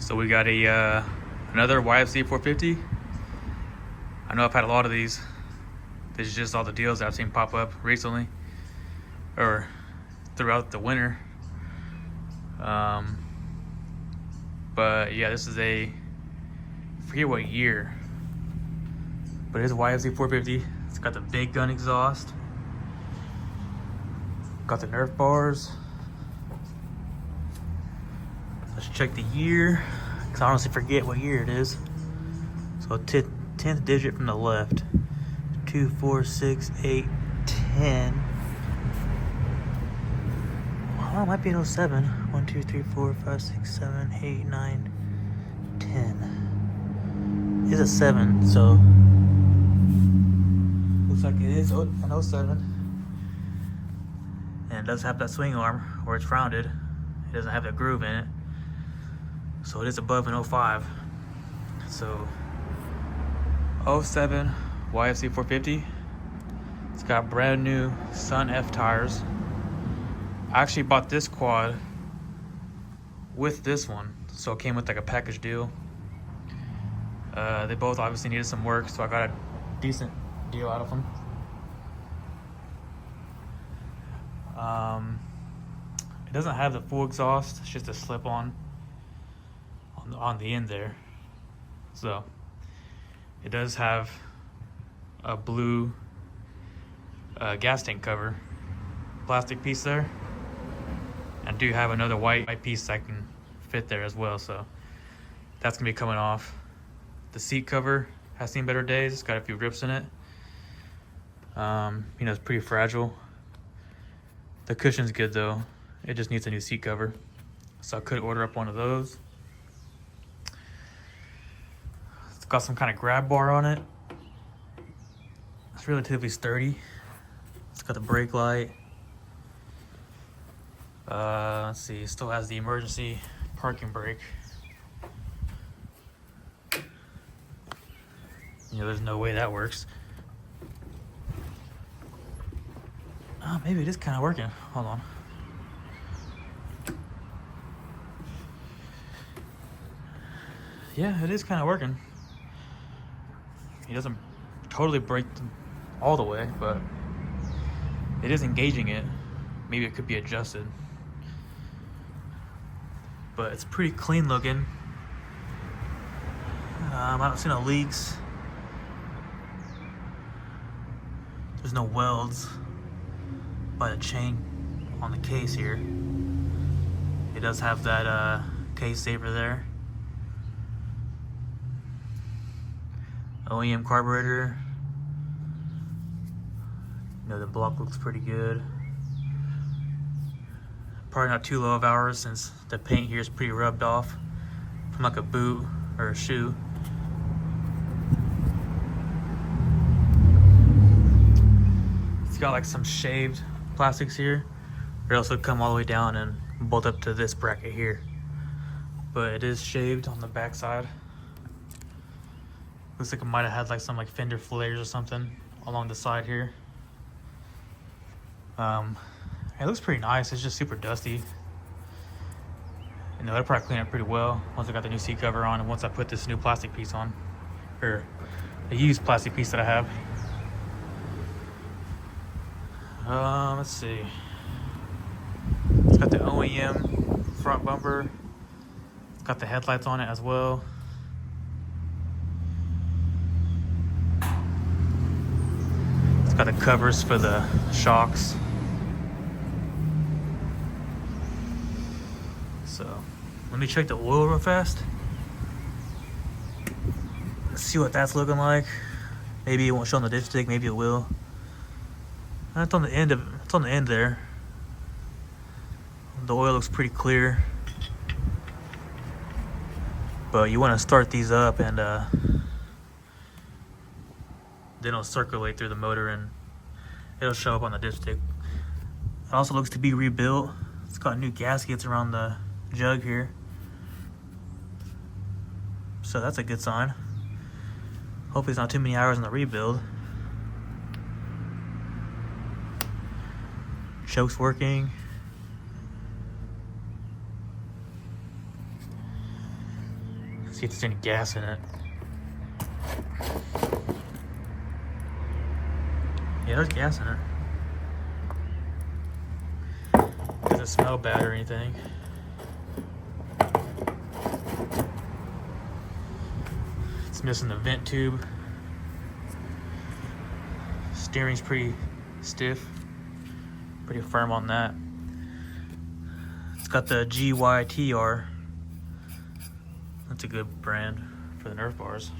So we got a another YFZ450. I know I've had a lot of these. This is just all the deals that I've seen pop up recently or throughout the winter. But yeah, this is I forget what year, but it's a YFZ450. It's got the big gun exhaust, got the Nerf bars. Let's check the year, because I honestly forget what year it is. So 10th digit from the left. 2, 4, 6, 8, 10. Oh, it might be an 07. 1, 2, 3, 4, 5, 6, 7, 8, 9, 10. It's a 7, so looks like it is an 07. And it does have that swing arm where it's rounded. It doesn't have that groove in it. So it is above an 05. So 07 YFZ450. It's got brand new Sun F tires. I actually bought this quad with this one, so it came with like a package deal. They both obviously needed some work, so I got a decent deal out of them. It doesn't have the full exhaust, it's just a slip-on on the end there. So it does have a blue gas tank cover plastic piece there, and do have another white piece that can fit there as well, so that's gonna be coming off. The seat cover has seen better days. It's got a few rips in it. It's pretty fragile. The cushion's good though. It just needs a new seat cover, so I could order up one of those. It's got some kind of grab bar on it. It's relatively sturdy. It's got the brake light. Let's see, it still has the emergency parking brake. There's no way that works. Oh, maybe it is kind of working. Hold on. Yeah, it is kind of working. He doesn't totally brake all the way, but it is engaging it. Maybe it could be adjusted. But it's pretty clean looking. I don't see no leaks. There's no welds by the chain on the case here. It does have that case saver there. OEM carburetor. The block looks pretty good. Probably not too low of hours, since the paint here is pretty rubbed off from like a boot or a shoe. It's got like some shaved plastics here. They also come all the way down and bolt up to this bracket here, but it is shaved on the back side. Looks like it might have had like some like fender flares or something along the side here. It looks pretty nice. It's just super dusty. I'll probably clean it pretty well once I got the new seat cover on, and once I put this new plastic piece on, or the used plastic piece that I have. Let's see. It's got the OEM front bumper. It's got the headlights on it as well. It's got the covers for the shocks. So let me check the oil real fast. Let's see what that's looking like. Maybe it won't show on the dipstick, maybe it will. It's on the end there. The oil looks pretty clear. But you want to start these up, and then it'll circulate through the motor and it'll show up on the dipstick. It also looks to be rebuilt. It's got new gaskets around the jug here, so that's a good sign. Hopefully it's not too many hours in the rebuild. Choke's working. See if there's any gas in it. Yeah, there's gas in it. Doesn't smell bad or anything. It's missing the vent tube. Steering's pretty stiff, pretty firm on that. It's got the GYTR. That's a good brand for the Nerf bars.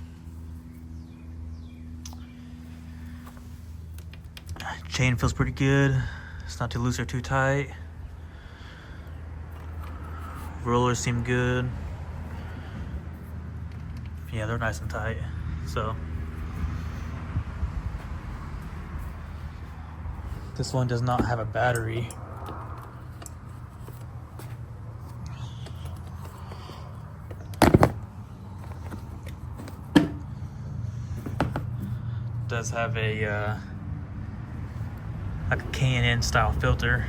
Chain feels pretty good. It's not too loose or too tight. Rollers seem good. Yeah, they're nice and tight. So this one does not have a battery. Does have a like a K&N style filter.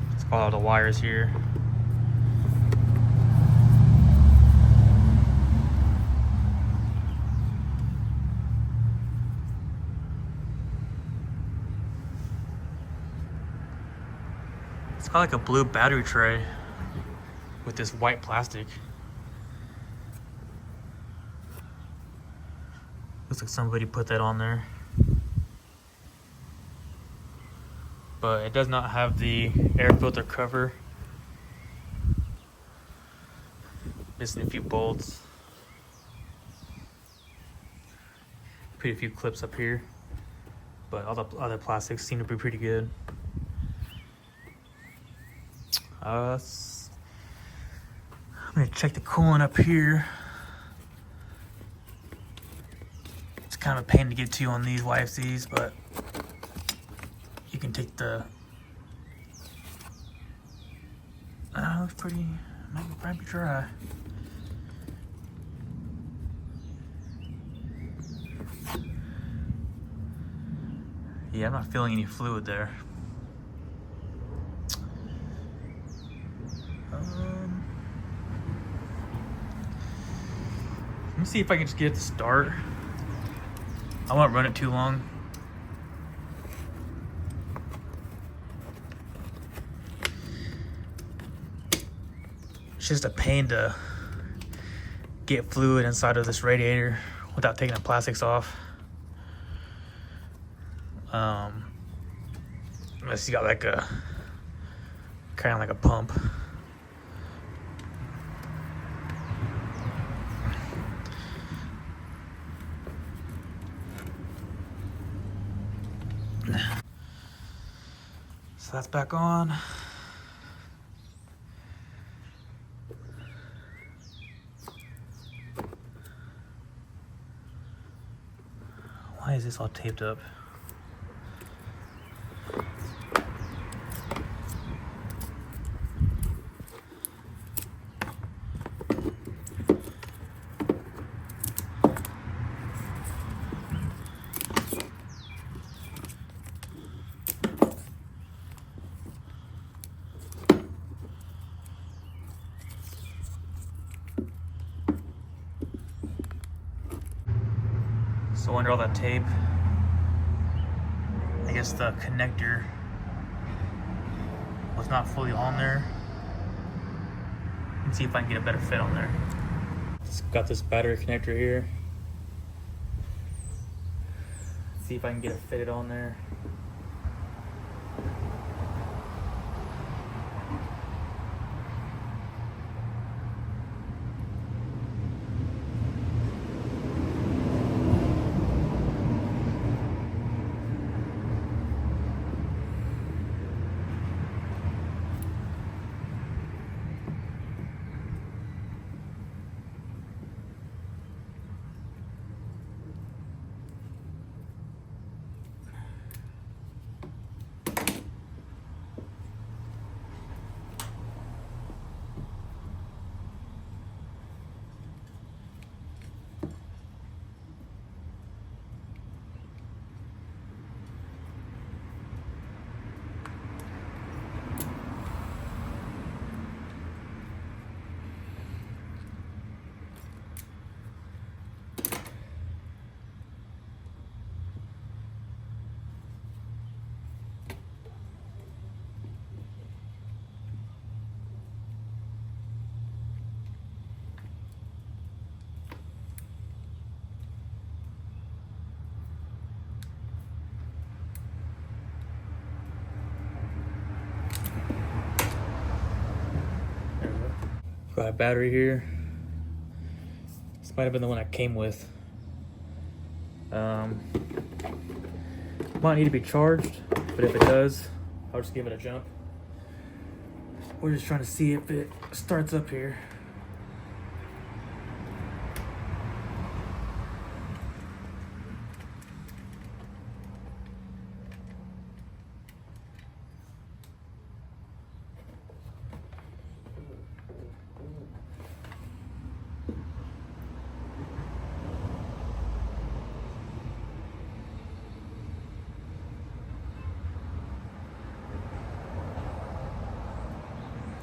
Let's follow the wires here. It's got like a blue battery tray with this white plastic. Looks like somebody put that on there. But it does not have the air filter cover. Missing a few bolts. Pretty few clips up here. But all the other plastics seem to be pretty good. I'm gonna check the coolant up here. It's kind of a pain to get to on these YFZs, but you can take the. Looks pretty. Might be dry. Yeah, I'm not feeling any fluid there. Let me see if I can just get it to start. I won't run it too long. It's just a pain to get fluid inside of this radiator without taking the plastics off. Unless you got like a kind of like a pump. So that's back on. Why is this all taped up? So under all that tape, I guess the connector was not fully on there. Let's see if I can get a better fit on there. It's got this battery connector here. Let's see if I can get it fitted on there. Got a battery here. This might have been the one I came with. Might need to be charged, but if it does, I'll just give it a jump. We're just trying to see if it starts up here.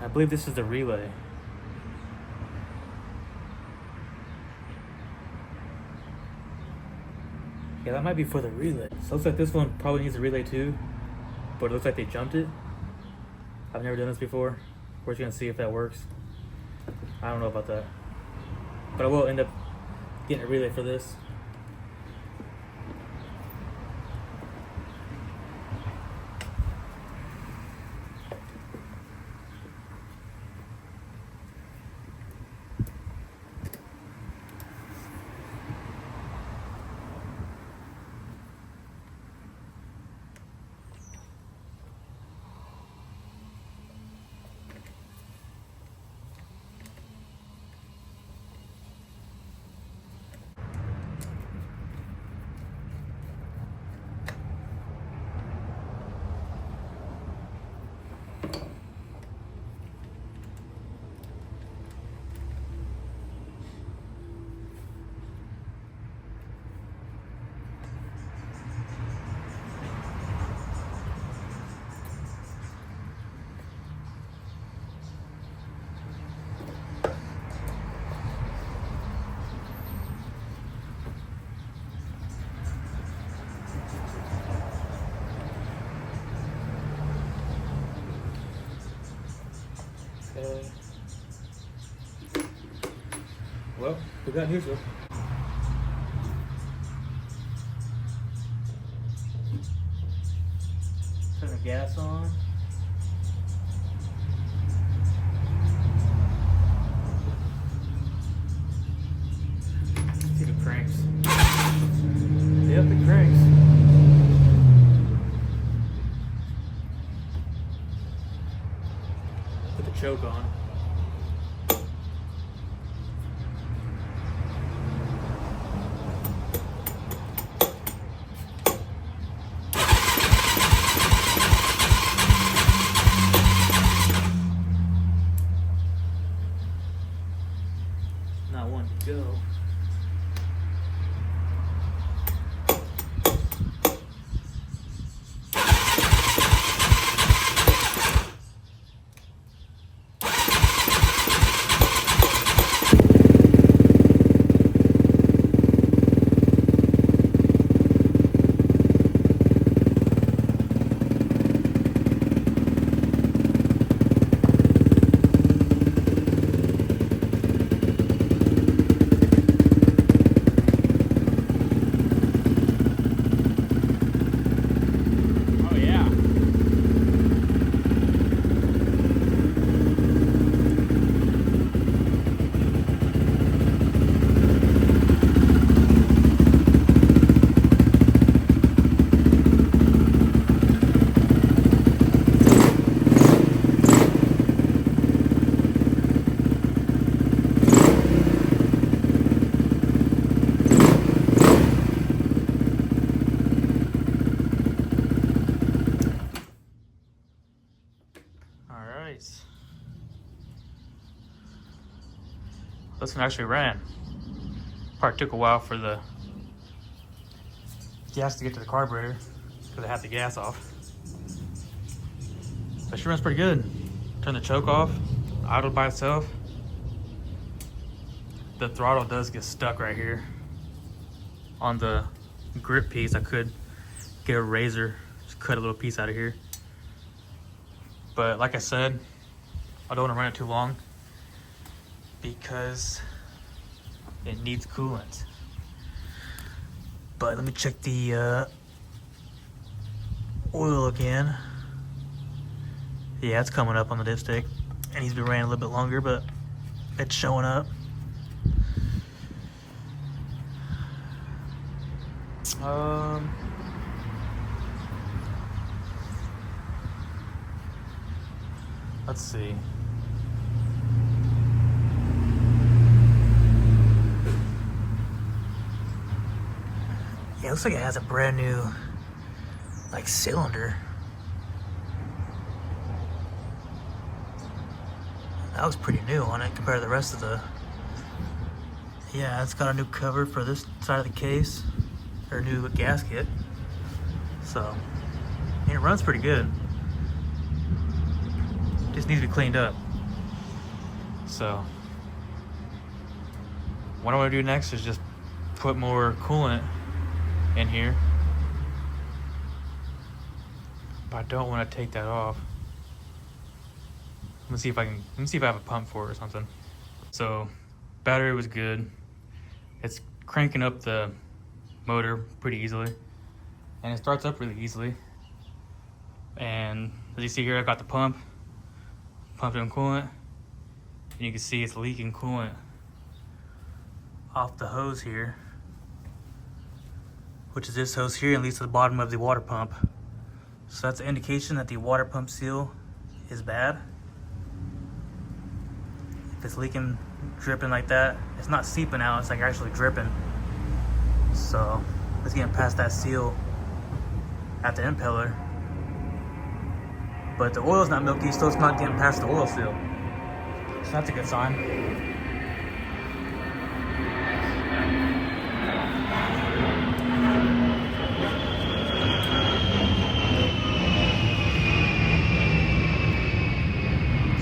I believe this is the relay. Yeah, that might be for the relay. So it looks like this one probably needs a relay too, but it looks like they jumped it. I've never done this before. We're just gonna see if that works. I don't know about that, but I will end up getting a relay for this. Well, we got neutral. Turn the gas on. See if it cranks. Yep, it cranks. Put the choke on. Not one to go. This one actually ran. Probably took a while for the gas to get to the carburetor because I had the gas off. But she runs pretty good. Turn the choke off, idle by itself. The throttle does get stuck right here on the grip piece. I could get a razor, just cut a little piece out of here. But like I said, I don't want to run it too long because it needs coolant. But let me check the oil again. Yeah, it's coming up on the dipstick. It needs to be ran a little bit longer, but it's showing up. Let's see. Yeah, it looks like it has a brand new, like, cylinder. That looks pretty new on it compared to the rest of the... Yeah, it's got a new cover for this side of the case, or a new gasket. So, and it runs pretty good. Just needs to be cleaned up. So, what I want to do next is just put more coolant in here. But I don't want to take that off. Let me see if I have a pump for it or something. So, battery was good. It's cranking up the motor pretty easily, and it starts up really easily. And as you see here, I got the pump in coolant, and you can see it's leaking coolant off the hose here, which is this hose here, and leads to the bottom of the water pump. So that's an indication that the water pump seal is bad. If it's leaking, dripping like that, it's not seeping out, it's like actually dripping. So it's getting past that seal at the impeller. But the oil's not milky, so it's not getting past the oil seal. So that's a good sign.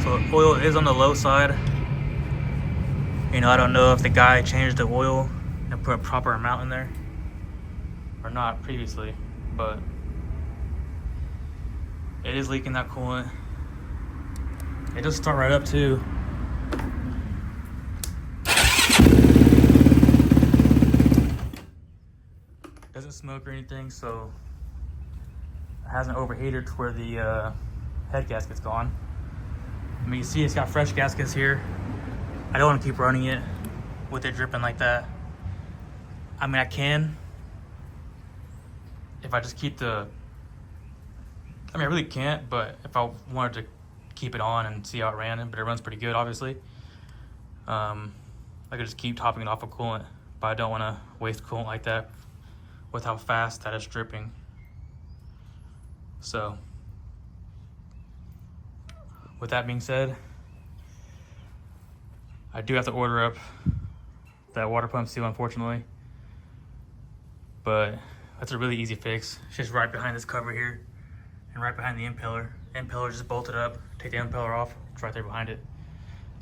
So the oil is on the low side. You know, I don't know if the guy changed the oil and put a proper amount in there or not previously, but it is leaking that coolant. It does start right up too. Doesn't smoke or anything, so it hasn't overheated to where the head gasket's gone. I mean, you see it's got fresh gaskets here. I don't want to keep running it with it dripping like that. I mean, I can if I just keep the... I mean, I really can't, but if I wanted to keep it on and see how it ran, but it runs pretty good, obviously. I could just keep topping it off with coolant, but I don't want to waste coolant like that with how fast that is dripping. So, with that being said, I do have to order up that water pump seal, unfortunately, but that's a really easy fix. It's just right behind this cover here and right behind the impeller. Impeller just bolted up. Take the impeller off, it's right there behind it.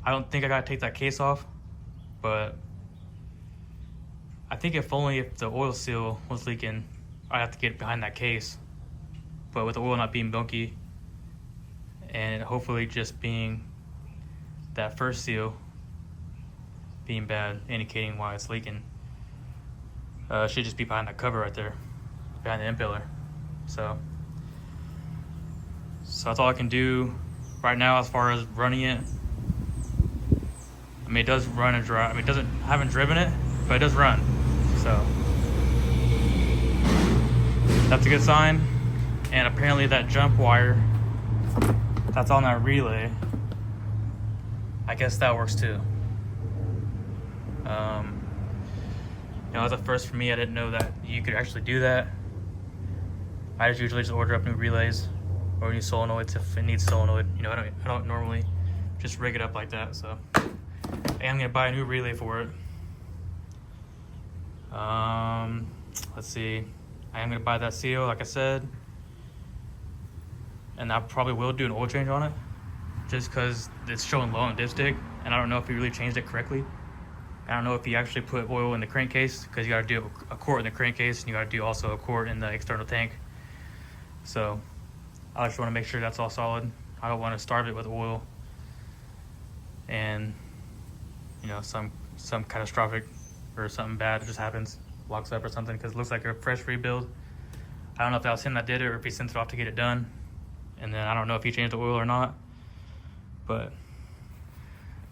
I don't think I gotta take that case off, but I think if the oil seal was leaking, I'd have to get behind that case. But with the oil not being milky and hopefully just being that first seal being bad, indicating why it's leaking, should just be behind that cover right there, behind the impeller. So that's all I can do right now as far as running it. I mean, it does run and dry. I mean, I haven't driven it, but it does run. So that's a good sign. And apparently that jump wire that's on that relay, I guess that works too. You know, that's a first for me. I didn't know that you could actually do that. I just usually order up new relays or new solenoids if it needs solenoid. You know, I don't normally just rig it up like that. So I am gonna buy a new relay for it. Let's see. I am gonna buy that seal, like I said, and I probably will do an oil change on it, just because it's showing low on dipstick, and I don't know if he really changed it correctly. I don't know if he actually put oil in the crankcase, because you got to do a quart in the crankcase, and you got to do also a quart in the external tank. So I just want to make sure that's all solid. I don't want to starve it with oil, and you know, some catastrophic or something bad just happens, locks up or something, because it looks like a fresh rebuild. I don't know if that was him that did it or if he sent it off to get it done, and then I don't know if he changed the oil or not. But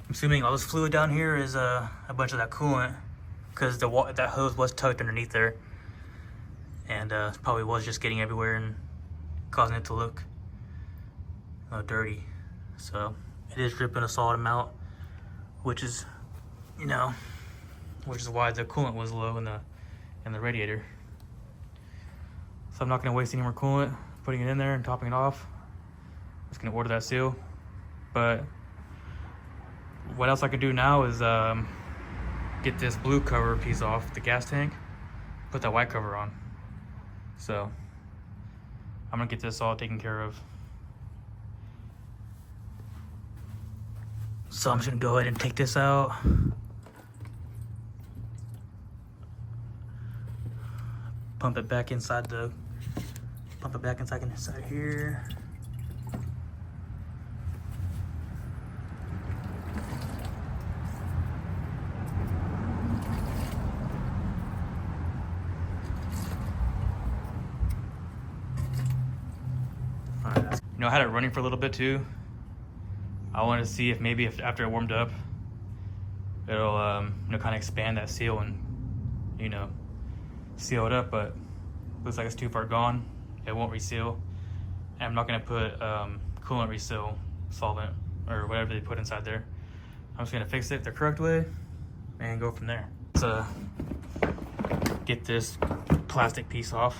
I'm assuming all this fluid down here is a bunch of that coolant, because that hose was tucked underneath there, and probably was just getting everywhere and causing it to look dirty. So it is dripping a solid amount, which is, you know, which is why the coolant was low in the radiator. So I'm not going to waste any more coolant putting it in there and topping it off. I'm just going to order that seal. But what else I could do now is get this blue cover piece off the gas tank, put that white cover on. So I'm going to get this all taken care of. So I'm just going to go ahead and take this out. Pump it back inside inside here. Alright, you know, I had it running for a little bit too. I wanted to see if maybe after it warmed up, it'll you know, kind of expand that seal and, you know, seal it up, but looks like it's too far gone. It won't reseal, and I'm not going to put coolant reseal solvent or whatever they put inside there. I'm just going to fix it the correct way and go from there. Let's get this plastic piece off.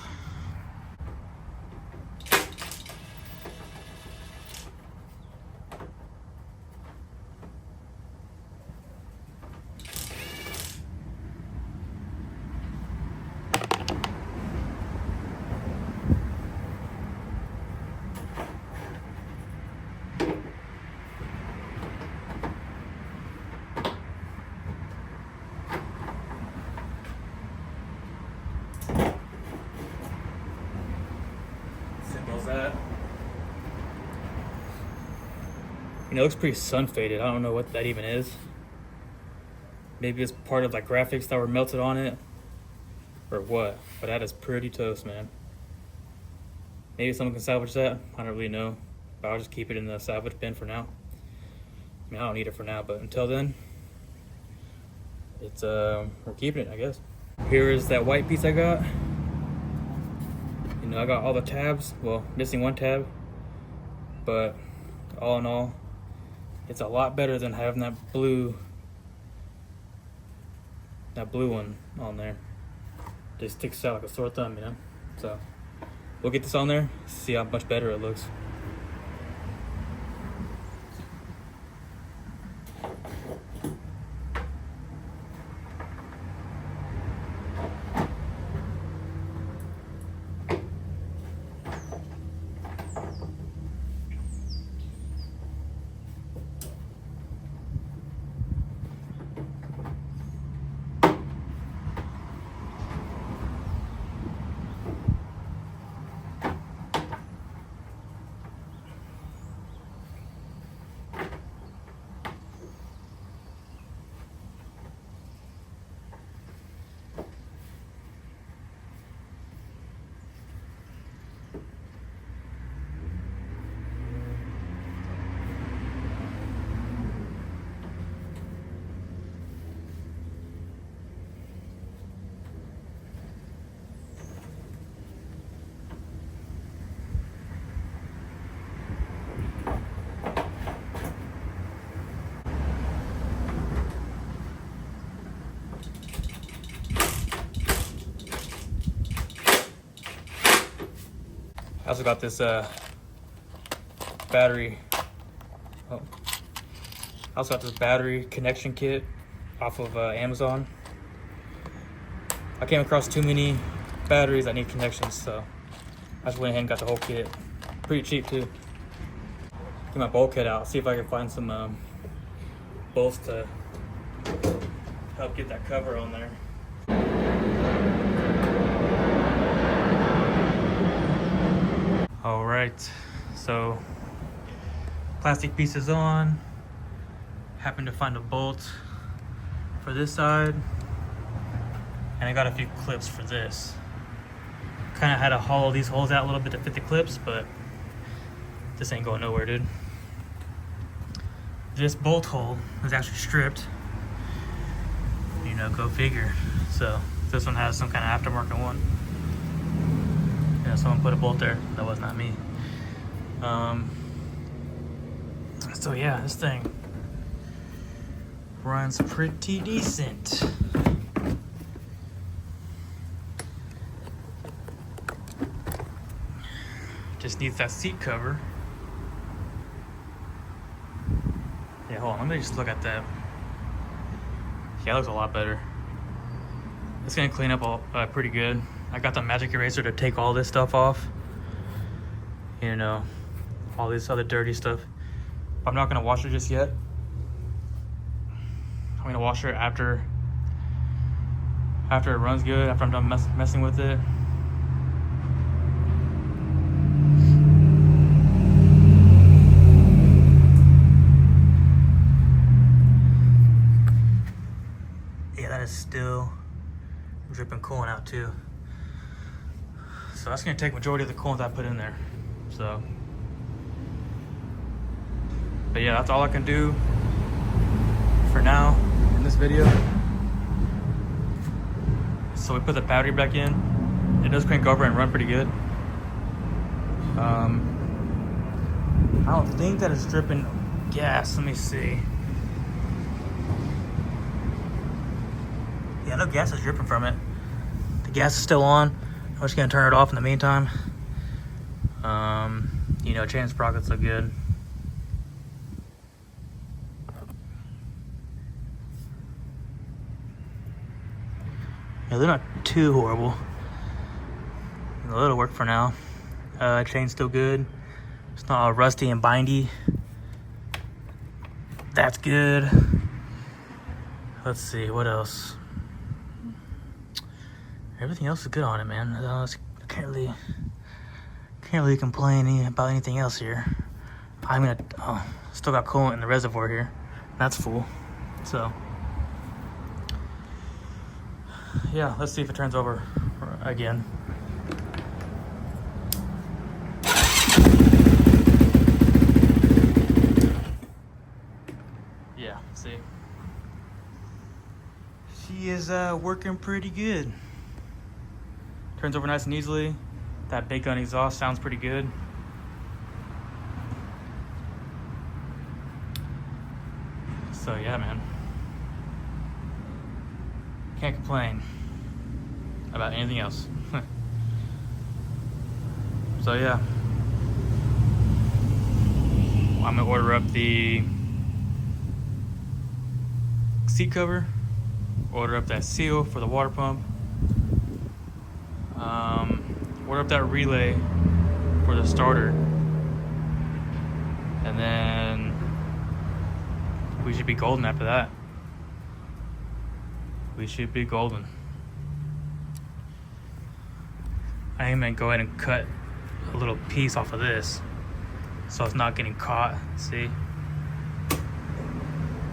That, you know, it looks pretty sun faded. I don't know what that even is. Maybe it's part of like graphics that were melted on it or what, but that is pretty toast, man. Maybe someone can salvage that. I don't really know, but I'll just keep it in the salvage bin for now. I mean, I don't need it for now, but until then, it's we're keeping it, I guess. Here is that white piece I got. You know, I got all the tabs, well, missing one tab, but all in all, it's a lot better than having that blue one on there. Just sticks out like a sore thumb, you know? So we'll get this on there, see how much better it looks. I also got this battery. I also got this battery connection kit off of Amazon. I came across too many batteries that need connections, so I just went ahead and got the whole kit. Pretty cheap too. Get my bulkhead out, see if I can find some bolts to help get that cover on there. All right, so plastic piece is on. Happened to find a bolt for this side, and I got a few clips for this. Kind of had to hollow these holes out a little bit to fit the clips, but this ain't going nowhere, dude. this bolt hole is actually stripped. You know, go figure. So this one has some kind of aftermarket one. You know, someone put a bolt there. That was not me. So yeah, this thing runs pretty decent. Just needs that seat cover. Yeah, hold on, let me just look at that. Yeah, it looks a lot better. It's gonna clean up all, pretty good. I got the magic eraser to take all this stuff off. You know, all this other dirty stuff. I'm not gonna wash it just yet. I'm gonna wash it after it runs good, after I'm done messing with it. Yeah, that is still dripping coolant out too. So that's gonna take majority of the coolant I put in there. So, but yeah, that's all I can do for now in this video. So we put the battery back in. It does crank over and run pretty good. I don't think that it's dripping gas. Let me see. Yeah, no gas is dripping from it. The gas is still on. I'm just gonna turn it off in the meantime. You know, chain sprockets look good. Yeah, they're not too horrible. It'll work for now. Chain's still good. It's not all rusty and bindy. That's good. Let's see, what else? Everything else is good on it, man. I can't really complain about anything else here. Still got coolant in the reservoir here. That's full. So, yeah, let's see if it turns over again. Yeah, see. She is working pretty good. Turns over nice and easily. That big gun exhaust sounds pretty good. So yeah, man. Can't complain about anything else. So yeah. I'm gonna order up the seat cover, order up that seal for the water pump, order up that relay for the starter, and then we should be golden after that. We should be golden. I am gonna go ahead and cut a little piece off of this so it's not getting caught, see?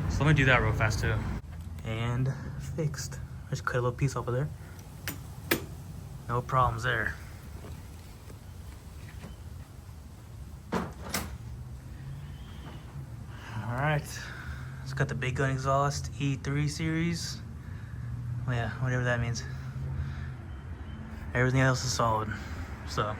So let me do that real fast too. And fixed. Just cut a little piece off of there. No problems there. Alright, let's got the big gun exhaust, E3 series. Well, yeah, whatever that means. Everything else is solid, so.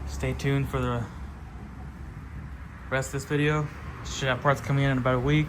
Stay tuned for the rest of this video. Should have parts coming in about a week.